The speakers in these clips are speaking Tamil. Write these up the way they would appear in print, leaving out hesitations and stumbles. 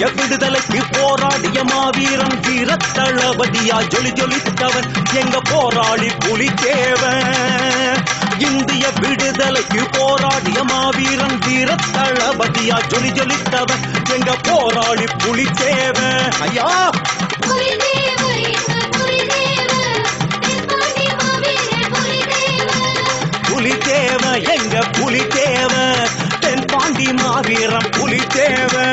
இந்திய விடுதலைக்கு போராடிய மாவீரன் வீரத்தளபதியா ஜொலி ஜொலித்தவன் எங்க போராளி புலித்தேவன். இந்திய விடுதலைக்கு போராடிய மாவீரன் வீரத்தளபதியா ஜொலி ஜொலித்தவன் எங்க போராளி புலித்தேவன். ஐயா புலித்தேவன் எங்க புலித்தேவன், தென்பாண்டி மாவீரன் புலித்தேவன். புலித்தேவன் எங்க புலித்தேவன், தென்பாண்டி மாவீரன் புலித்தேவன்.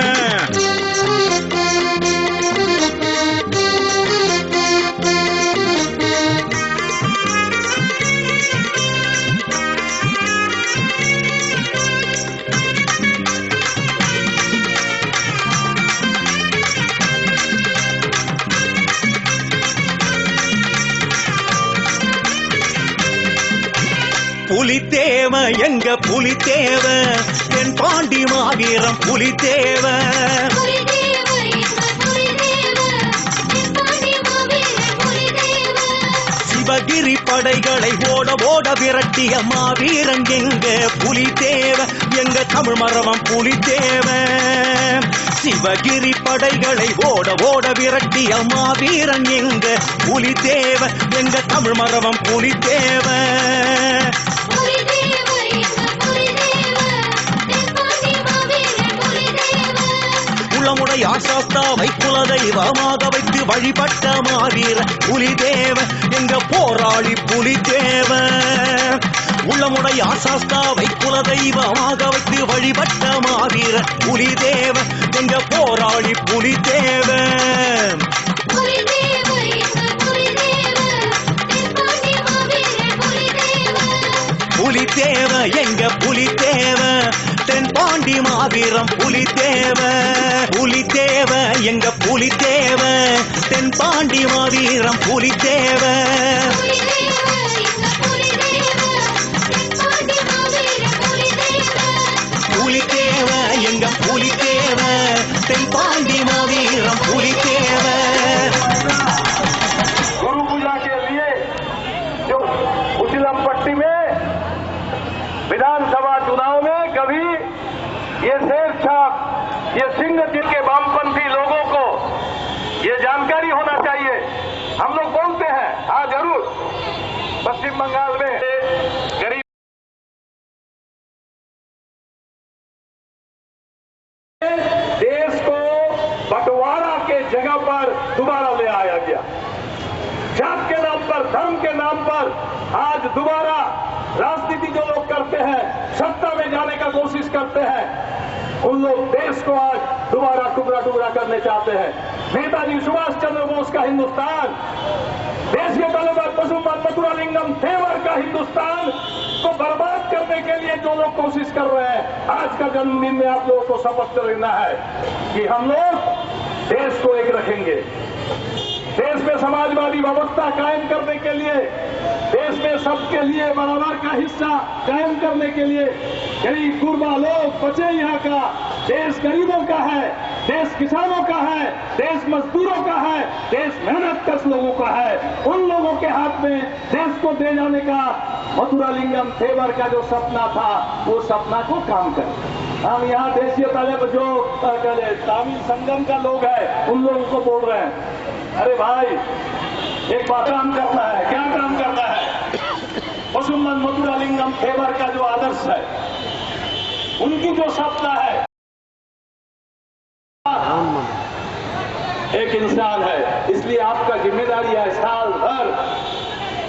சிவகிரி படைகளை ஓட ஓட விரட்டிய மாவீரன் எங்க புலித்தேவன், எங்க தமிழ் மரவன் புலித்தேவன். சிவகிரி படைகளை ஓட ஓட விரட்டிய மாவீரன் எங்க புலித்தேவன், எங்க தமிழ் மரவன் புலித்தேவன். குளமுடைய ஆசாஸ்தாவை குலதெய்வமாக வைத்து வழிபட்ட மாவீரன் புலித்தேவன், எங்க போராளி புலித்தேவன். உள்ளமுடைய ஆசாஸ்தாவை குலதெய்வமாக வைத்து வழிபட்ட மாவீரன் புலித்தேவன், எங்க போராளி புலித்தேவன். புலித்தேவன் எங்க புலித்தேவன், தென்பாண்டி மாவீரன் புலித்தேவன். புலித்தேவன் எங்க புலித்தேவன், தென்பாண்டி மாவீரன் புலித்தேவன். புலித்தேவன் எங்க புலித்தேவன், தென்பாண்டி மாவீரன் புலித்தேவன். गुरु पूजा के लिए जो उजिलम पट्टी में विधानसभा चुनाव में कभी ये शेर छाप, ये सिंह जिनके वामपंथी लोगों को ये जानकारी होना चाहिए। हम लोग बोलते हैं हाँ जरूर, पश्चिम बंगाल में गरीब देश को बंटवारा के जगह पर दोबारा ले आया गया। जात के नाम पर, धर्म के नाम पर आज दोबारा राजनीति जो लोग करते हैं, सत्ता में जाने का कोशिश करते हैं, उन लोग देश को आज दोबारा टुकड़ा टुकड़ा करने चाहते हैं। नेताजी सुभाष चंद्र बोस का हिंदुस्तान, देश के तलवार पशुपत मथुरालिंगम थेवर का हिंदुस्तान को बर्बाद करने के लिए जो लोग कोशिश कर रहे हैं, आज का जन्मदिन में आप लोगों को शपथ लेना है कि हम लोग देश को एक रखेंगे। देश में समाजवादी व्यवस्था कायम करने के लिए, देश में सबके लिए बराबर का हिस्सा कायम करने के लिए, गरीब गुरबा लोग बचे यहाँ का, देश गरीबों का है, देश किसानों का है, देश मजदूरों का है, देश मेहनतकश लोगों का है। उन लोगों के हाथ में देश को दे जाने का मथुरालिंगम थेवर का जो सपना था, वो सपना को काम करें। हम यहाँ देशीय तलब जो तमिल संगम का लोग है, उन लोगों को बोल रहे हैं, अरे भाई एक बात काम करना है। क्या काम करना है? पशुपत मथुरालिंगम थेवर का जो आदर्श है, उनकी जो सपना है, एक इंसान है, इसलिए आपका जिम्मेदारी है साल भर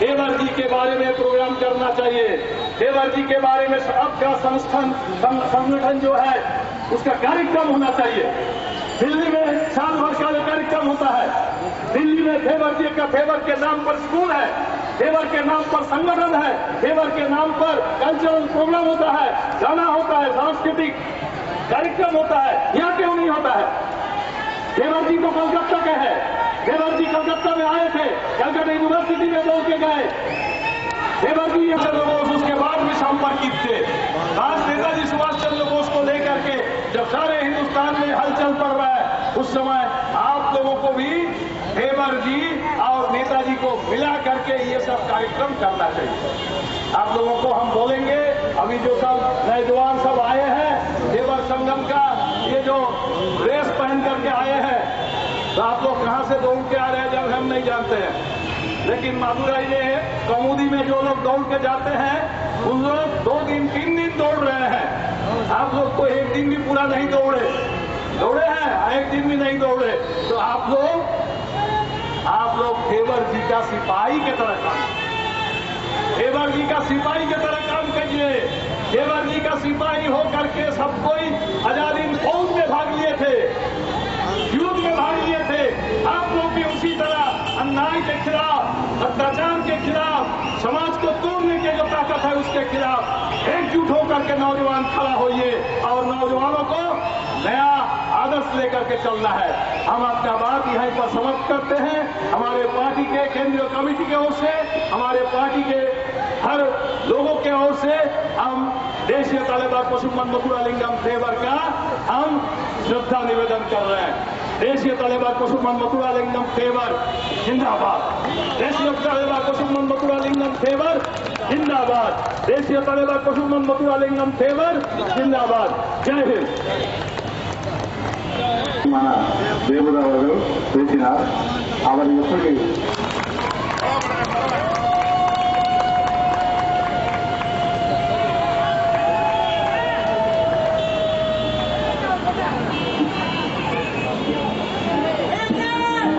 थेवर जी के बारे में प्रोग्राम करना चाहिए। थेवर जी के बारे में आपका संगठन जो है उसका कार्यक्रम होना चाहिए। दिल्ली में साल भर का कार्यक्रम होता है। दिल्ली में थेवर जी का, थेवर के नाम पर स्कूल है, थेवर के नाम पर संगठन है, थेवर के नाम पर कल्चरल प्रोग्राम होता है, गाना होता है, सांस्कृतिक कार्यक्रम होता है। यहाँ क्यों नहीं होता है? थेवर जी तो कलकत्ता के हैं। थेवर जी कलकत्ता में आए थे, कलकत्ता यूनिवर्सिटी में बोल के गए। थेवर जी बोस उसके बाद भी संपर्कित थे। आज नेताजी सुभाष चंद्र बोस को लेकर के जब सारे हिंदुस्तान में हलचल पड़ रहा है, उस समय आप लोगों को भी थेवर जी और नेताजी को मिला करके ये सब कार्यक्रम करना चाहिए। आप लोगों को हम बोलेंगे, अभी जो सब नौजवान सब आए हैं थेवर संगम का ये जो ड्रेस पहन करके तो आप लोग कहां से दौड़ के आ रहे हैं जब हम नहीं जानते हैं। लेकिन मादुराई में कौमुदी में जो लोग दौड़ के जाते हैं उन लोग 2 दिन 3 दिन दौड़ रहे हैं। आप लोग तो एक दिन भी पूरा नहीं दौड़े हैं, एक दिन भी नहीं दौड़े। तो आप लोग देवर जी का सिपाही की तरह काम, देवर जी का सिपाही की तरह काम करिए। देवर जी का सिपाही होकर के सब कोई आजादी फौज में भाग लिए थे, युद्ध में भाग लिए थे। आप लोग भी उसी तरह अन्याय के खिलाफ, अत्याचार के खिलाफ, समाज को तोड़ने की जो ताकत है उसके खिलाफ एकजुट होकर के नौजवान खड़ा होइए और नौजवानों को नया आदर्श लेकर के चलना है। हम आपका बात यहीं पर समाप्त करते हैं। हमारे पार्टी के केंद्रीय कमेटी की ओर से, हमारे पार्टी के हर लोगों के ओर से हम देशीय तालिबान पशुपति मथुरालिंगम देवर का हम श्रद्धा निवेदन कर रहे हैं। देशीय तालिबान पशुपति मथुरालिंगम देवर जिंदाबाद, देशीय तालिबान पशुपति मथुरालिंगम देवर जिंदाबाद, देशीय तालिबान पशुपति मथुरालिंगम देवर जिंदाबाद। जय हिंद। தேவதா அவர்கள் பேசினார். அவர் எப்படி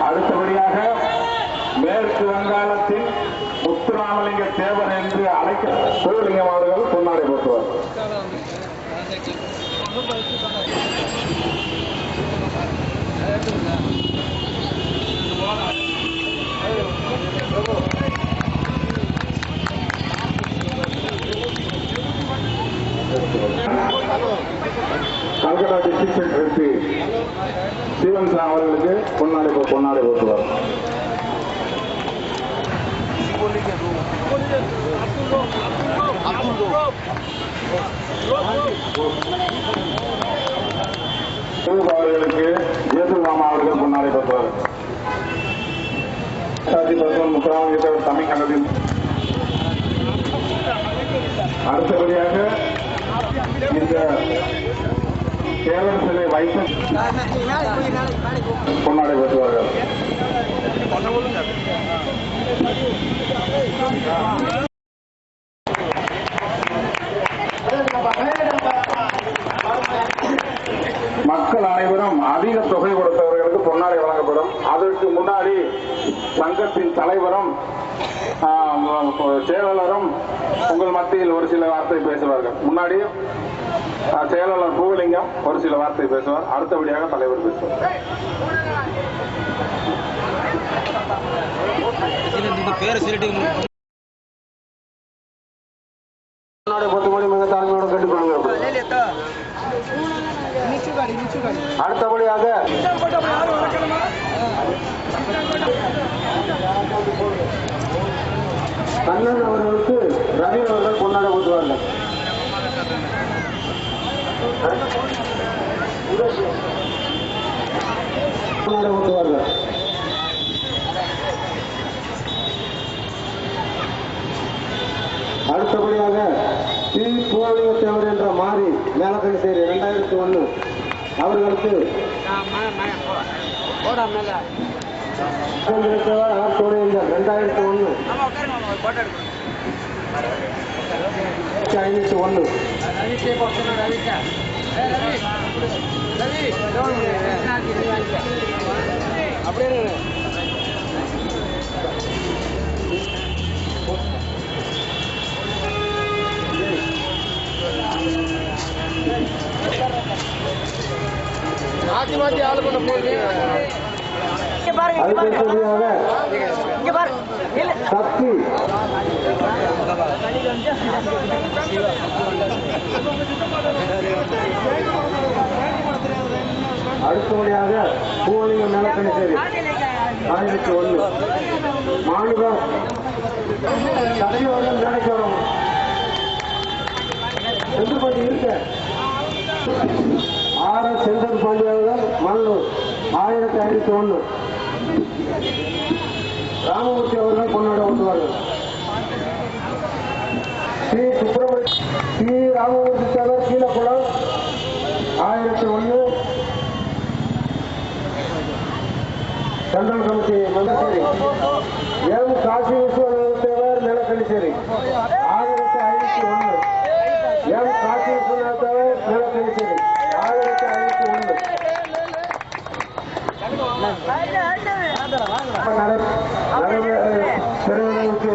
அடுத்தபடியாக மேற்கு வங்காளத்தில் முத்துராமலிங்க தேவர் என்று அழைக்க சிவலிங்கம் அவர்கள் பொன்னாடை போட்டுவார். கல்கட்டா டிஸ்ட்ரிக்ட் செக்ரட்டரி ஸ்டீவன் அவர்களுக்கு பொன்னாடை போட்டுவார். அவர்களுக்கு ஜேசு மாமா அவர்கள் பொன்னாடை போட்டுவார். முத்துராமலிங்க தமிழ்கண்டத்தில் அடுத்தபடியாக இந்த தேவர் சிலை வைத்து பொன்னாடை பெற்றுவார்கள். மக்கள் அனைவரும் அதிக தொகை கொடுத்தவர்களுக்கு பொன்னாடை வழங்கப்படும். அதற்கு முன்னாடி சங்கத்தின் தலைவரும் செயலாளரும் உங்கள் மத்தியில் ஒரு சில வார்த்தை பேசுவார்கள். முன்னாடி செயலாளர் பூவலிங்கம் ஒரு சில வார்த்தை பேசுவார். அடுத்தபடியாக தலைவர் பேசுவார். அடுத்தபடியாக கண்ணன் அவர்களுக்கு ரவி அவர்கள் பொன்னாடை போட்டுவார்கள். அடுத்தபடியாக டி பூவலிங்க தேவர் என்ற மாறி மேலக்கணி சேரி 2001 அவர்களுக்கு அவர் தோழியர் 2001 501 அப்படியே மாத்தி மாத்தி ஆளு பண்ண போகுது. சக்தி அடுத்தபடியாக பூவலிங்க மேலக்கணி சேரி 1001 மாநிலம் சக்தியோட வேலைக்கு வரும் சென்று பாண்டி இருக்க RS செந்தன் பாண்டி அவர்கள் மல்லூர் 1501 ராமமூர்த்தி அவர்கள் பொன்னாட ஓட்டுவார்கள். ஸ்ரீ ராமமூர்த்தி தேவர் கீழக்குளம் 1001 சென்ட்ரல் கமிட்டி மந்திரி எம் காசி விஸ்வநாத தேவர் நிலக்கணிச்சேரி 1501. எம் காசி விஸ்வநாத தேவர் நிலக்கணிச்சேரி 1501. பெறுவதற்கு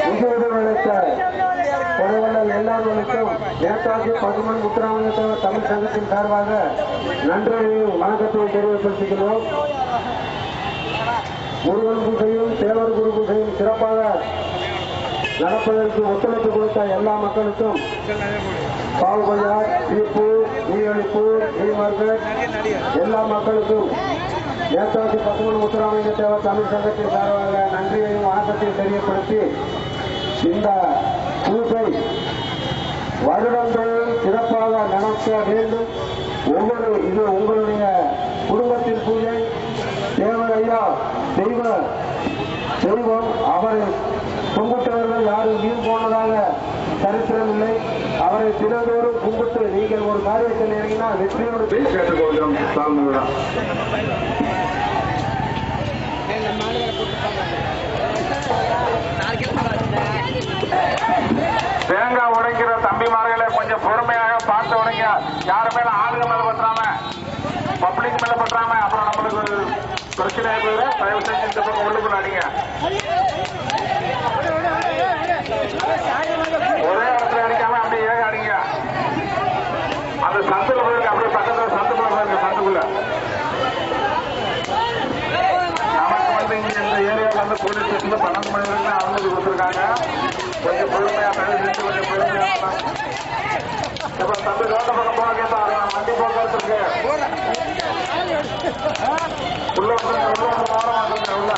நிதியுதவி அளித்த கொடைவள்ளல் எல்லாருக்கும் நேதாஜி பசுமன் முத்துராமலிங்க தேவர் தமிழ் சங்கத்தின் சார்பாக நன்றியையும் வணக்கத்தையும் தெரிவிப்படுத்துகிறோம். முருகன் பூஜையும் தேவர் குரு பூஜையும் சிறப்பாக நடப்பதற்கு ஒத்துழைப்பு கொடுத்த எல்லா மக்களுக்கும் பால்பஜார், திருப்பூர், நீரழிப்பூர், நீர்மார்க்கெட் எல்லா மக்களுக்கும் நேதாஜி பசுமன் முத்துராமலிங்க தேவர் தமிழ் சங்கத்தின் சார்பாக நன்றியையும் வணக்கத்தையும் தெரியப்படுத்தி இந்த பூஜை வருடந்தோறும் சிறப்பாக நடக்க வேண்டும். இது உங்களுடைய குடும்பத்தின் பூஜை. தேவர் ஐயா தெய்வம் அவரை கும்பிட்டவர்கள் யாரும் வீண் போனதாக சரித்திரமில்லை. அவரை தினந்தோறும் கும்பிட்டு நீங்கள் ஒரு காரியத்தில் இறங்கினால் வெற்றியோடு கேட்டுக்கொள்கிறோம். தேங்காய் உடைக்கிற தம்பிமார்களை கொஞ்சம் பொறுமையாக பார்த்து உடைங்க. யாரு மேல ஆளுங்க மேல பற்றாம, பப்ளிக் மேல பற்றாம, அப்புறம் நம்மளுக்கு பிரச்சனை போயிடும். தயவு செஞ்சு இந்த பக்கம் உள்ளுக்குள்ள அடிங்க. ஒரே இடத்துல அடிக்காம அப்படியே ஏக அடிங்க. அந்த சந்துல போயிருக்கு, அப்படியே பக்கத்துல சந்துக்குள்ள போயிருங்க. சந்துக்குள்ள நமக்கு இங்க இந்த ஏரியாவில் வந்து போலீஸ் ஸ்டேஷன்ல 12 மணி வரைக்கும் அனுமதி கொடுத்துருக்காங்க. கொஞ்சம் பொறுமையா கொஞ்சம் பொறுமையா இப்ப தம்பி ரோட்ட பக்கம் போக கேட்டாங்க. வண்டி போக்குவரத்து இருக்கு. உள்ள வந்து மாற மாட்டேங்க. உள்ள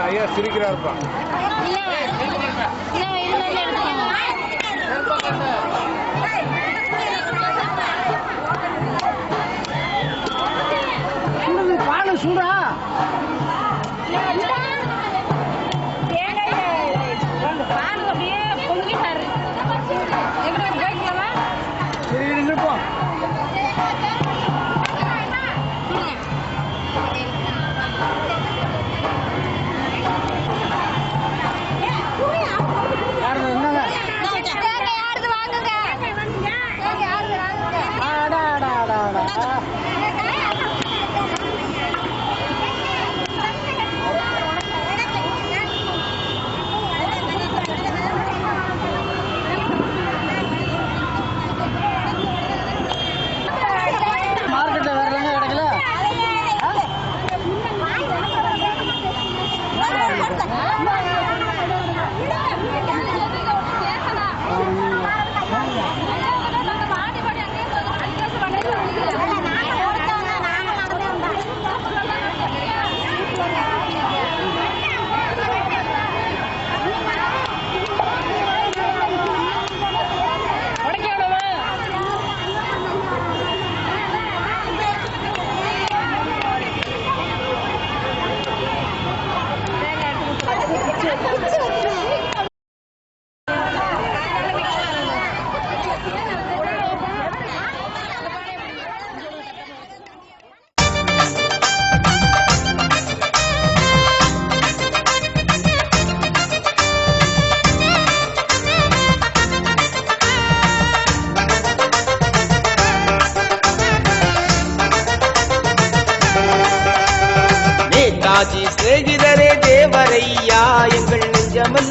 ஐயா சிரிக்கிறாருப்பா. பாலு சூடா பாலு அப்படியே பொங்கிட்டாரு. சரி இருப்போம்.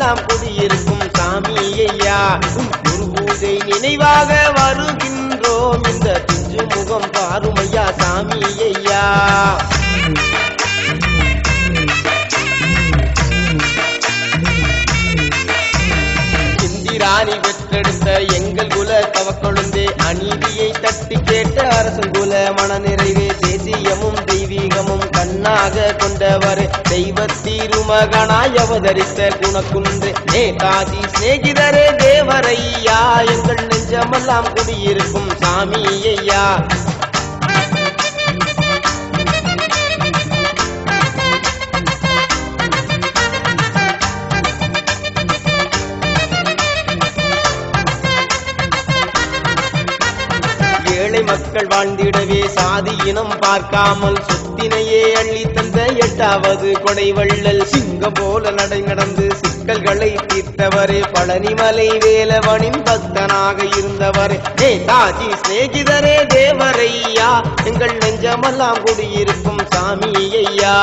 நெஞ்சமெல்லாம் குடியிருக்கும் சாமி ஐயா. குரு பூஜை நினைவாக வருகின்றோம், இந்த பிஞ்சு முகம் பாருமையா சாமி ஐயா. ராணி பெற்றெடுத்த எங்கள் குல தவக்கொழுந்தே, அநீதியை தட்டி கேட்ட அரசன் குல மனநிறைவே, தேசியமும் தெய்வீகமும் கண்ணாக கொண்டவரே, தெய்வ தீருமகனாய் அவதரித்த குணக்குன்றே, நேதாஜி சிநேகிதரே தேவரையா, எங்கள் நெஞ்சமெல்லாம் குடியிருக்கும் சாமி ஐயா. ஏழை மக்கள் வாழ்ந்திடவே சாதி இனம் பார்க்காமல் சொத்தினையே அள்ளி தந்த 8வது கொடை வள்ளல், சிங்கம் போல நடை நடந்து சிக்கல்களை தீர்த்தவரே, பழனிமலை வேலவனின் பக்தனாக இருந்தவரே, நேதாஜி சிநேகிதரே தேவரையா, எங்கள் நெஞ்சமெல்லாம் குடியிருக்கும் சாமி ஐயா.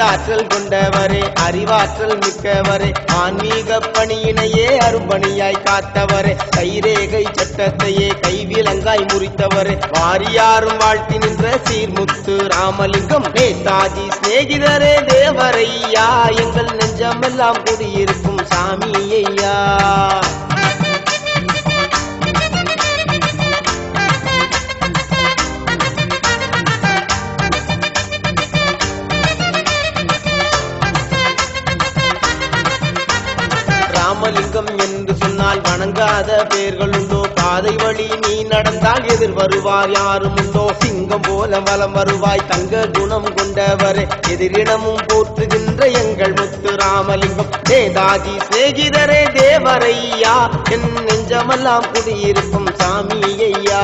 ஆற்றல் கொண்டவரே, அறிவாற்றல் மிக்கவரே, ஆன்மீக பணியினையே அரும்பணியாய் காத்தவரே, கைரேகை சட்டத்தையே கைவிலங்காய் முறித்தவரே, வாரியாரும் வாழ்த்தி நின்ற சீர்முத்து ராமலிங்கம், நேதாஜி சிநேகிதரே தேவரையா, எங்கள் நெஞ்சமெல்லாம் குடியிருக்கும் சாமி ஐயா. ராமலிங்கம் என்று சொன்னால் வணங்காத பேர்களுண்டோ, பாதை வழி நீ நடந்தால் எதிர் வருவார் யாரும் உண்டோ, சிங்கம் போல வலம் வருவாய் தங்க குணம் கொண்டவரே, எதிரிடமும் போற்றுகின்ற எங்கள் முத்து ராமலிங்கம், நேதாஜி சிநேகிதரே தேவரையா, என் நெஞ்சமெல்லாம் குடியிருக்கும் சாமி ஐயா.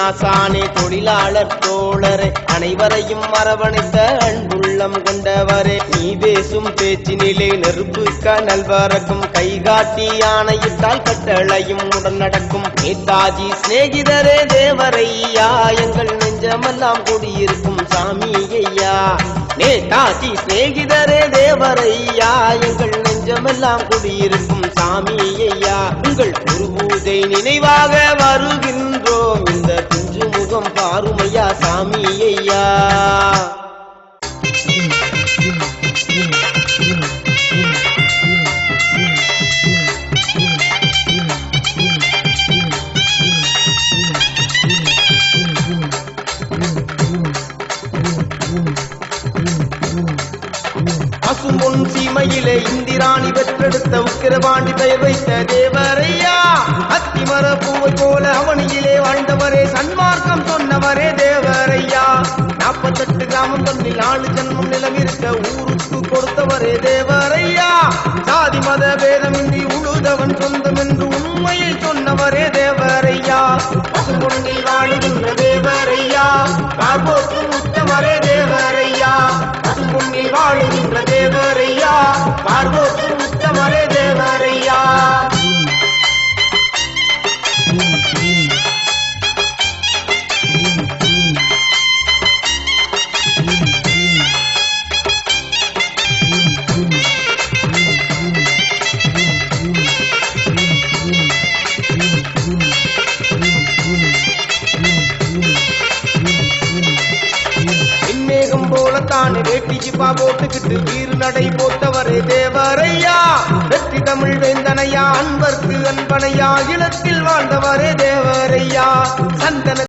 ஆசானே தொழிலாளர் தோழரே, அனைவரையும் அரவணைத்த அன்புள்ளம் கொண்டவரே, நீ பேசும் பேச்சினிலே நெருப்பு கனல் பறக்கும், கைகாட்டி ஆணையிட்டால் கட்டளையும் உடன் நடக்கும், நேதாஜி சிநேகிதரே தேவரையா, எங்கள் நெஞ்சமெல்லாம் குடியிருக்கும் சாமி ஐயா. நேதாஜி சிநேகிதரே தேவரையா, எங்கள் நெஞ்சமெல்லாம் குடியிருக்கும் சாமி ஐயா. உங்கள் குரு பூஜை நினைவாக வருகின்றோம், இந்த பிஞ்சு முகம் பாருமையா சாமி ஐயா. பசும்பொன் சீமையிலே இந்திராணி பெற்றெடுத்த உக்கிரபாண்டி பெயர் வைத்த தேவரையா, அத்திமர பூவை போல அவனியிலே வாழ்ந்தவரே, சன்மார்க்கம் சொன்னவரே தேவரையா, 48 கிராமம் தன்னில் 4 ஜன்மம் நிலம் இருக்க ஊருக்கு கொடுத்தவரே தேவரையா, சாதி மத பேதமின்றி உழுதவன் சொந்தம் என்று உண்மையை சொன்னவரே தேவரையா, பசும்பொன்னில் வாழுகின்ற தேவரையா, காப்போற்றும் உத்தமரே தேவரையா, பசும்பொன்னில் வாழுகின்ற தேவரையா, பார்வோற்றும் உத்தமரே தேவரையா. போலத்தானே வேட்டி ஜிப்பா போட்டுக்கிட்டு வீறு நடை போட்டவரே தேவரையா, வெற்றி தமிழ் வேந்தனையா, அன்பர்க்கு அன்பனையா, இளத்தில் வாழ்ந்தவரே தேவரையா, சந்தன